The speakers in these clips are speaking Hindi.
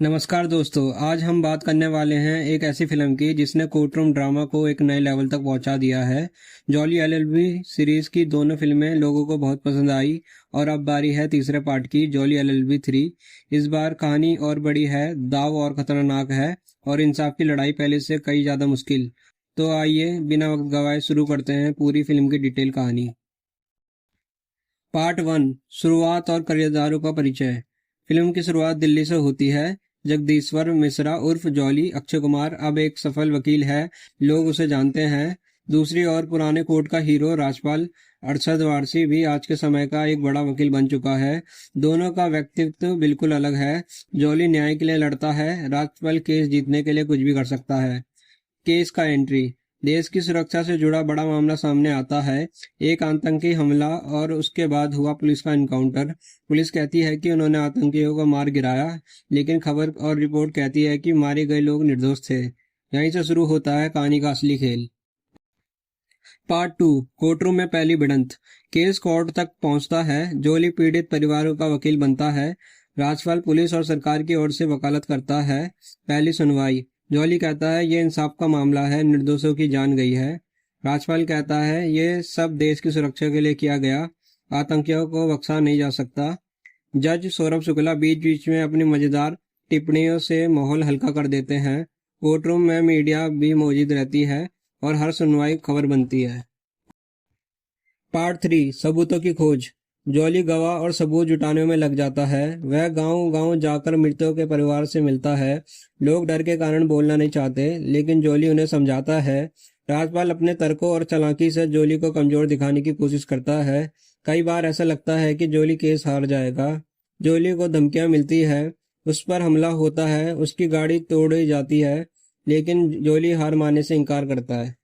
नमस्कार दोस्तों, आज हम बात करने वाले हैं एक ऐसी फिल्म की जिसने कोर्ट रूम ड्रामा को एक नए लेवल तक पहुंचा दिया है। जॉली एलएलबी सीरीज की दोनों फिल्में लोगों को बहुत पसंद आई और अब बारी है तीसरे पार्ट की, जॉली एलएलबी 3। इस बार कहानी और बड़ी है, दाव और खतरनाक है और इंसाफ की लड़ाई पहले से कई ज्यादा मुश्किल। तो आइए बिना वक्त गवाए शुरू करते हैं पूरी फिल्म की डिटेल कहानी। पार्ट 1, शुरुआत और किरदारों का परिचय। फिल्म की शुरुआत दिल्ली से होती है। जगदीश्वर मिश्रा उर्फ जॉली अक्षय कुमार अब एक सफल वकील है, लोग उसे जानते हैं। दूसरी ओर पुराने कोर्ट का हीरो राजपाल अरशद वारसी भी आज के समय का एक बड़ा वकील बन चुका है। दोनों का व्यक्तित्व बिल्कुल अलग है। जॉली न्याय के लिए लड़ता है, राजपाल केस जीतने के लिए कुछ भी कर सकता है। केस का एंट्री। देश की सुरक्षा से जुड़ा बड़ा मामला सामने आता है, एक आतंकी हमला और उसके बाद हुआ पुलिस का एनकाउंटर। पुलिस कहती है कि उन्होंने आतंकियों को मार गिराया, लेकिन खबर और रिपोर्ट कहती है कि मारे गए लोग निर्दोष थे। यहीं से शुरू होता है कहानी का असली खेल। पार्ट 2, कोर्टरूम में पहली भिड़ंत। केस कोर्ट तक पहुंचता है। जॉली पीड़ित परिवारों का वकील बनता है। राजपाल पुलिस और सरकार की ओर से वकालत करता है। पहली सुनवाई। जॉली कहता है ये इंसाफ का मामला है, निर्दोषों की जान गई है। राजपाल कहता है ये सब देश की सुरक्षा के लिए किया गया, आतंकियों को बख्शा नहीं जा सकता। जज सौरभ शुक्ला बीच बीच में अपनी मजेदार टिप्पणियों से माहौल हल्का कर देते हैं। कोर्ट रूम में मीडिया भी मौजूद रहती है और हर सुनवाई खबर बनती है। पार्ट 3, सबूतों की खोज। जॉली गवाह और सबूत जुटाने में लग जाता है। वह गांव-गांव जाकर मृतकों के परिवार से मिलता है। लोग डर के कारण बोलना नहीं चाहते, लेकिन जॉली उन्हें समझाता है। राजपाल अपने तर्कों और चालाकी से जॉली को कमजोर दिखाने की कोशिश करता है। कई बार ऐसा लगता है कि जॉली केस हार जाएगा। जॉली को धमकियां मिलती है, उस पर हमला होता है, उसकी गाड़ी तोड़ी जाती है, लेकिन जॉली हार मानने से इनकार करता है।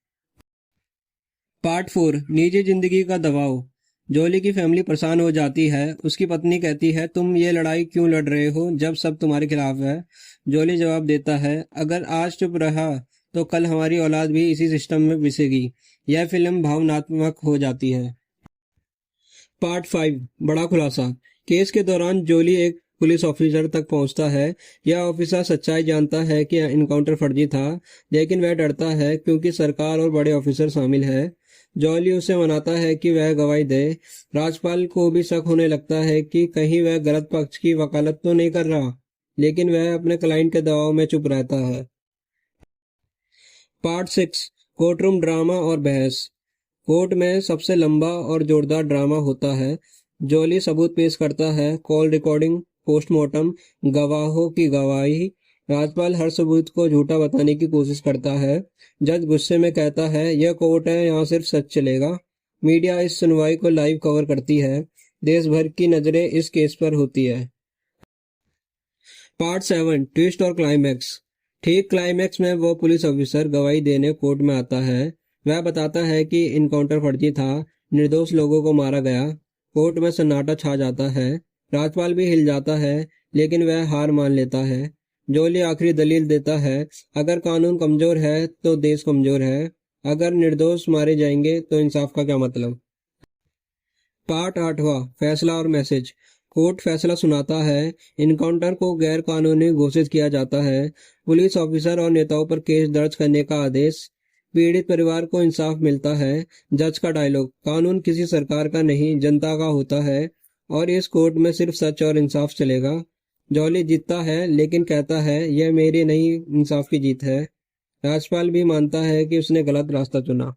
पार्ट 4, निजी जिंदगी का दबाव। जॉली की फैमिली परेशान हो जाती है। उसकी पत्नी कहती है तुम ये लड़ाई क्यों लड़ रहे हो जब सब तुम्हारे खिलाफ है। जॉली जवाब देता है अगर आज चुप रहा तो कल हमारी औलाद भी इसी सिस्टम में पिसेगी। यह फिल्म भावनात्मक हो जाती है। पार्ट 5, बड़ा खुलासा। केस के दौरान जॉली एक पुलिस ऑफिसर तक पहुंचता है। यह ऑफिसर सच्चाई जानता है कि इनकाउंटर फर्जी था, लेकिन वह डरता है क्योंकि सरकार और बड़े ऑफिसर शामिल है। जॉली उसे मनाता है कि वह गवाही दे। राजपाल को भी शक होने लगता है कि कहीं वह गलत पक्ष की वकालत तो नहीं कर रहा, लेकिन वह अपने क्लाइंट के दबाव में चुप रहता है। पार्ट 6, कोर्टरूम ड्रामा और बहस। कोर्ट में सबसे लंबा और जोरदार ड्रामा होता है। जॉली सबूत पेश करता है, कॉल रिकॉर्डिंग, पोस्टमार्टम, गवाहों की गवाही। राजपाल हर सबूत को झूठा बताने की कोशिश करता है। जज गुस्से में कहता है यह कोर्ट है, यहाँ सिर्फ सच चलेगा। मीडिया इस सुनवाई को लाइव कवर करती है। देश भर की नजरें इस केस पर होती है। पार्ट 7, ट्विस्ट और क्लाइमैक्स। ठीक क्लाइमैक्स में वो पुलिस ऑफिसर गवाही देने कोर्ट में आता है। वह बताता है कि इनकाउंटर फर्जी था, निर्दोष लोगों को मारा गया। कोर्ट में सन्नाटा छा जाता है। राजपाल भी हिल जाता है, लेकिन वह हार मान लेता है। जॉली आखिरी दलील देता है, अगर कानून कमजोर है तो देश कमजोर है, अगर निर्दोष मारे जाएंगे तो इंसाफ का क्या मतलब। पार्ट 8वां, फैसला और मैसेज। कोर्ट फैसला सुनाता है। इनकाउंटर को गैर कानूनी घोषित किया जाता है। पुलिस ऑफिसर और नेताओं पर केस दर्ज करने का आदेश। पीड़ित परिवार को इंसाफ मिलता है। जज का डायलॉग, कानून किसी सरकार का नहीं जनता का होता है और इस कोर्ट में सिर्फ सच और इंसाफ चलेगा। जॉली जीतता है, लेकिन कहता है यह मेरी नहीं इंसाफ की जीत है। राजपाल भी मानता है कि उसने गलत रास्ता चुना।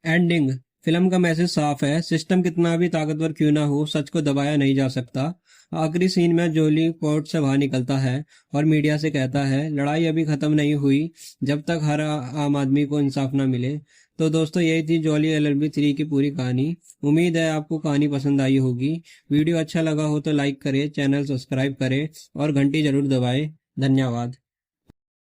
एंडिंग। फिल्म का मैसेज साफ है, सिस्टम कितना भी ताकतवर क्यों ना हो, सच को दबाया नहीं जा सकता। आखिरी सीन में जॉली कोर्ट से बाहर निकलता है और मीडिया से कहता है लड़ाई अभी खत्म नहीं हुई जब तक हर आम आदमी को इंसाफ ना मिले। तो दोस्तों, यही थी जॉली एलएलबी 3 की पूरी कहानी। उम्मीद है आपको कहानी पसंद आई होगी। वीडियो अच्छा लगा हो तो लाइक करें, चैनल सब्सक्राइब करें और घंटी जरूर दबाएं। धन्यवाद।